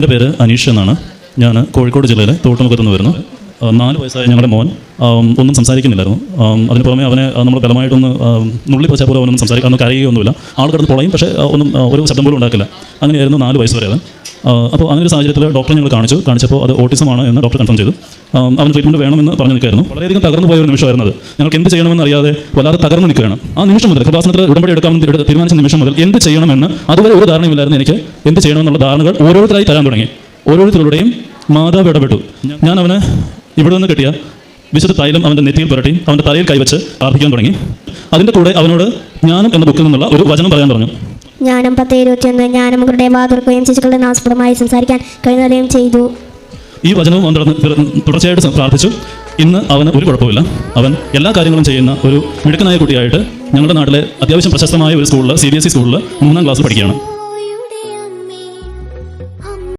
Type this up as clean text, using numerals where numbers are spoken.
എൻ്റെ പേര് അനീഷ് എന്നാണ്. ഞാൻ കോഴിക്കോട് ജില്ലയിലെ തോട്ടുമുഖത്ത് നിന്ന് വരുന്നു. 4 വയസ്സായ ഞങ്ങളുടെ മോൻ ഒന്നും സംസാരിക്കുന്നില്ലായിരുന്നു. അതിന് പുറമെ അവനെ നമ്മൾ ബലമായിട്ടൊന്ന് നുള്ളി പറിച്ചാൽ പോലും അവനൊന്നും സംസാരിക്കാൻ കരയുകയൊന്നുമില്ല. ആൾ കിടന്ന് പൊളയും, പക്ഷേ ഒന്നും ഒരു ശബ്ദം പോലും ഉണ്ടാക്കില്ല. അങ്ങനെയായിരുന്നു 4 വയസ്സ് വരെ അവൻ. അപ്പോൾ അങ്ങനെ ഒരു സാഹചര്യത്തിൽ ഡോക്ടറെ ഞങ്ങൾ കാണിച്ചപ്പോൾ അത് ഓട്ടിസമാണ് എന്ന് ഡോക്ടർ കൺഫേം ചെയ്തു. അവന് ട്രീറ്റ്മെൻറ്റ് വേണമെന്ന് പറഞ്ഞു നിൽക്കുകയായിരുന്നു. വളരെയധികം തകർന്നു പോയ ഒരു നിമിഷമായിരുന്നത്. ഞങ്ങൾക്ക് എന്ത് ചെയ്യണമെന്ന് അറിയാതെ വല്ലാതെ തകർന്നു നിൽക്കുകയാണ്. ആ നിമിഷം മുതൽ കൃപാസനത്തിൽ ഉടമ്പടി എടുക്കാമെന്ന് തീരുമാനിച്ച നിമിഷം മുതൽ എന്ത് ചെയ്യണമെന്ന് അതുവരെ ഒരു ധാരണയുമില്ലായിരുന്നു. എനിക്ക് എന്ത് ചെയ്യണമെന്നുള്ള ധാരണകൾ ഓരോരുത്തരായി തരാൻ തുടങ്ങി. ഓരോരുത്തരുടെയും മാതാവ് ഇടപെട്ടു. ഞാൻ അവന് ഇവിടെ നിന്ന് കിട്ടിയ വിശുദ്ധ തൈലം അവൻ്റെ നെറ്റിയിൽ പുരട്ടി അവൻ്റെ തലയിൽ കൈവച്ച് പ്രാർത്ഥിക്കാൻ തുടങ്ങി. അതിൻ്റെ കൂടെ അവനോട് ജ്ഞാനം എന്ന ബുക്കിൽ നിന്നുള്ള ഒരു വചനം പറയാൻ പറഞ്ഞു. ജ്ഞാനം 10:21 ജ്ഞാനം വാതുർക്കുകയും ശിശുക്കളുടെ നാസ്പദമായി സംസാരിക്കാൻ കഴിയുന്നതും ചെയ്തു. ഈ വചനവും അവൻ തുടർച്ചയായിട്ട് പ്രാർത്ഥിച്ചു. ഇന്ന് അവന് ഒരു കുഴപ്പമില്ല. അവൻ എല്ലാ കാര്യങ്ങളും ചെയ്യുന്ന ഒരു മിടുക്കനായ കുട്ടിയായിട്ട് ഞങ്ങളുടെ നാട്ടിലെ അത്യാവശ്യം പ്രശസ്തമായ ഒരു സ്കൂളിൽ CBSE സ്കൂളിൽ 3ാം ക്ലാസ് പഠിക്കുകയാണ്.